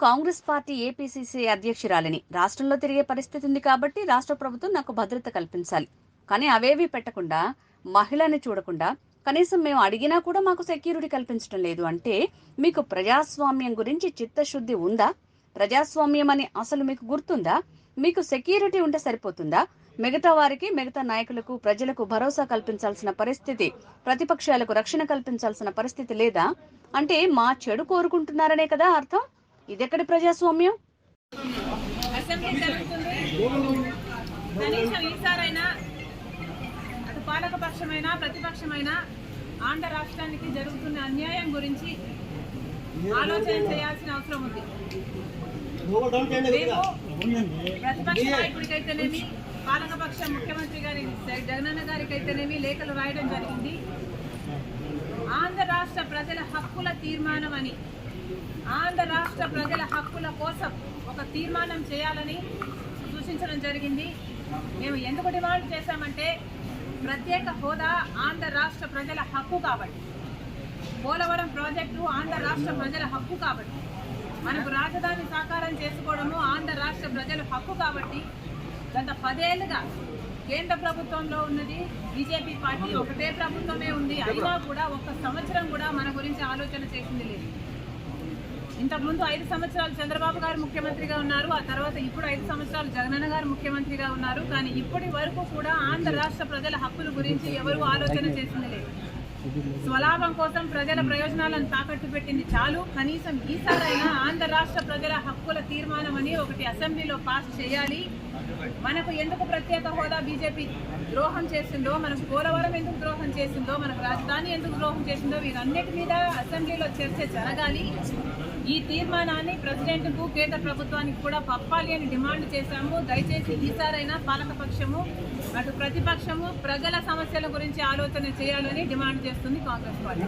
Congress party APCC అధ్యక్షురాలిని. రాష్ట్రంలో తిరిగే పరిస్థితి ఉంది కాబట్టి రాష్ట్ర ప్రభుత్వం నాకు భద్రత కల్పించాలి. కానీ అవేవీ పెట్టకుండా, మహిళని చూడకుండా, కనీసం మేము అడిగినా కూడా మాకు సెక్యూరిటీ కల్పించడం లేదు అంటే మీకు ప్రజాస్వామ్యం గురించి చిత్తశుద్ధి ఉందా? ప్రజాస్వామ్యం అని అసలు మీకు గుర్తుందా? మీకు సెక్యూరిటీ ఉంటే సరిపోతుందా? మిగతా వారికి, మిగతా నాయకులకు, ప్రజలకు భరోసా కల్పించాల్సిన పరిస్థితి, ప్రతిపక్షాలకు రక్షణ కల్పించాల్సిన పరిస్థితి లేదా? అంటే మా చెడు కోరుకుంటున్నారనే కదా అర్థం. ఇదెక్కడి ప్రజాస్వామ్యం? అసెంబ్లీ జరుగుతుంది. కనీసం ఈసారైనా అటు పాలకపక్షమైనా ప్రతిపక్షమైనా ఆంధ్ర రాష్ట్రానికి జరుగుతున్న అన్యాయం గురించి ఆలోచన చేయాల్సిన అవసరం ఉంది. ప్రతిపక్ష నాయకుడికైతేనేమి, పాలకపక్ష ముఖ్యమంత్రి గారి జగనన్న గారికైతేనేమి లేఖలు రాయడం జరిగింది. ఆంధ్ర రాష్ట్ర ప్రజల హక్కుల తీర్మానం అని, ఆంధ్ర రాష్ట్ర ప్రజల హక్కుల కోసం ఒక తీర్మానం చేయాలని సూచించడం జరిగింది. మేము ఎందుకు డిమాండ్ చేశామంటే, ప్రత్యేక హోదా ఆంధ్ర రాష్ట్ర ప్రజల హక్కు కాబట్టి, పోలవరం ప్రాజెక్టు ఆంధ్ర రాష్ట్ర ప్రజల హక్కు కాబట్టి, మనకు రాజధాని సాకారం చేసుకోవడము ఆంధ్ర రాష్ట్ర ప్రజల హక్కు కాబట్టి, గత 10 ఏళ్లుగా కేంద్ర ప్రభుత్వంలో ఉన్నది బీజేపీ పార్టీ, ఒకటే ప్రభుత్వమే ఉంది. అయినా కూడా ఒక్క సంవత్సరం కూడా మన గురించి ఆలోచన చేసింది లేదు. ఇంతకుముందు 5 సంవత్సరాలు చంద్రబాబు గారు ముఖ్యమంత్రిగా ఉన్నారు. ఆ తర్వాత ఇప్పుడు 5 సంవత్సరాలు జగనన్న గారు ముఖ్యమంత్రిగా ఉన్నారు. కానీ ఇప్పటి వరకు కూడా ఆంధ్ర రాష్ట్ర ప్రజల హక్కుల గురించి ఎవరు ఆలోచన చేసింది లేదు. స్వలాభం కోసం ప్రజల ప్రయోజనాలను తాకట్టు పెట్టింది చాలు. కనీసం ఈసారైనా ఆంధ్ర రాష్ట్ర ప్రజల హక్కుల తీర్మానం అని ఒకటి అసెంబ్లీలో పాస్ చేయాలి. మనకు ఎందుకు ప్రత్యేక హోదా బీజేపీ ద్రోహం చేసిందో, మనకు పోలవరం ఎందుకు ద్రోహం చేసిందో, మనకు రాజధాని ఎందుకు ద్రోహం చేసిందో, వీరన్నిటి మీద అసెంబ్లీలో చర్చ జరగాలి. ఈ తీర్మానాన్ని ప్రెసిడెంట్కు, కేంద్ర ప్రభుత్వానికి కూడా పంపాలి అని డిమాండ్ చేశాము. దయచేసి ఈసారైనా పాలకపక్షము అటు ప్రతిపక్షము ప్రజల సమస్యల గురించి ఆలోచన చేయాలని డిమాండ్ చేస్తుంది కాంగ్రెస్ పార్టీ.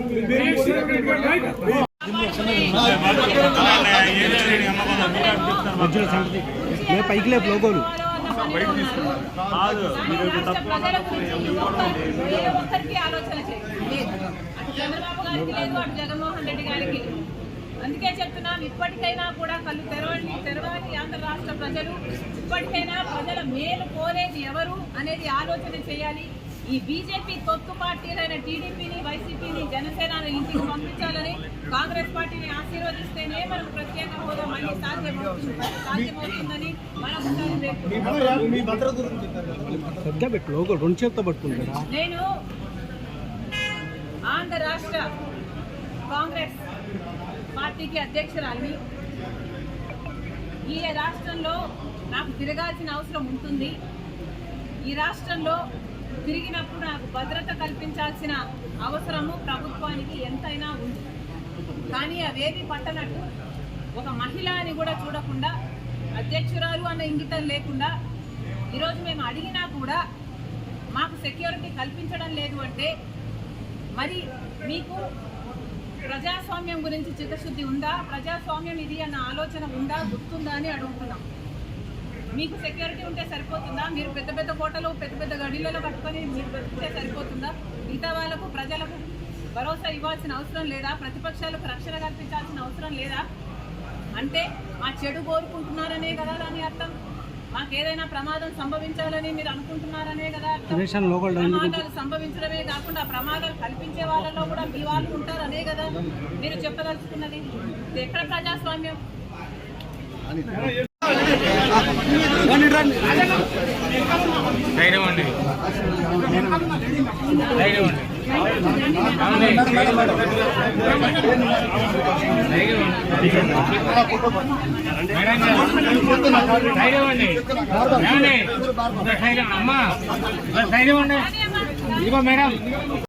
ఒక్కరికి ఆలోచన చేయలేదు. అటు చంద్రబాబు గారికి లేదు, అటు జగన్మోహన్ రెడ్డి గారికి లేదు. అందుకే చెప్తున్నాం, ఇప్పటికైనా కూడా కళ్ళు తెరవాలి ఆంధ్ర రాష్ట్ర ప్రజలు. ఇప్పటికైనా ప్రజల మేలు కోరేది ఎవరు అనేది ఆలోచన చేయాలి. ఈ బీజేపీ తొత్తు పార్టీలైన టీడీపీని, వైసీపీని, జనసేనను ఇంటికి పంపించాలని, కాంగ్రెస్ పార్టీని ఆశీర్వదిస్తేనే మనకు ప్రత్యేక హోదా మళ్ళీ సాధ్యమవుతుందని నేను ఆంధ్ర రాష్ట్ర కాంగ్రెస్ పార్టీకి అధ్యక్షురాలిని. ఈ రాష్ట్రంలో నాకు తిరగాల్సిన అవసరం ఉంటుంది. ఈ రాష్ట్రంలో తిరిగినప్పుడు నాకు భద్రత కల్పించాల్సిన అవసరము ప్రభుత్వానికి ఎంతైనా ఉంది. కానీ అవేవి పట్టనట్టు, ఒక మహిళ అని కూడా చూడకుండా, అధ్యక్షురాలు అన్న ఇంగితం లేకుండా ఈరోజు మేము అడిగినా కూడా మాకు సెక్యూరిటీ కల్పించడం లేదు అంటే, మరి మీకు ప్రజాస్వామ్యం గురించి చిత్తశుద్ధి ఉందా? ప్రజాస్వామ్యం ఇది అన్న ఆలోచన ఉందా, గుర్తుందా అని అడుగుతున్నాం. మీకు సెక్యూరిటీ ఉంటే సరిపోతుందా? మీరు పెద్ద పెద్ద కోటలు, పెద్ద పెద్ద గడిలలో కట్టుకొని మీరు బతికితే సరిపోతుందా? మిగతా వాళ్ళకు, ప్రజలకు భరోసా ఇవ్వాల్సిన అవసరం లేదా? ప్రతిపక్షాలకు రక్షణ కల్పించాల్సిన అవసరం లేదా? అంటే మా చెడు కోరుకుంటున్నారనే కదా దాని అర్థం. మాకేదైనా ప్రమాదం సంభవించాలని మీరు అనుకుంటున్నారనే కదా అర్థం. ప్రమాదాలు సంభవించడమే కాకుండా ప్రమాదాలు కల్పించే వాళ్ళలో కూడా మీ వాళ్ళు ఉంటారనే కదా మీరు చెప్పదలుచుకున్నది. ఎక్కడ ప్రజాస్వామ్యం? అమ్మా మేడం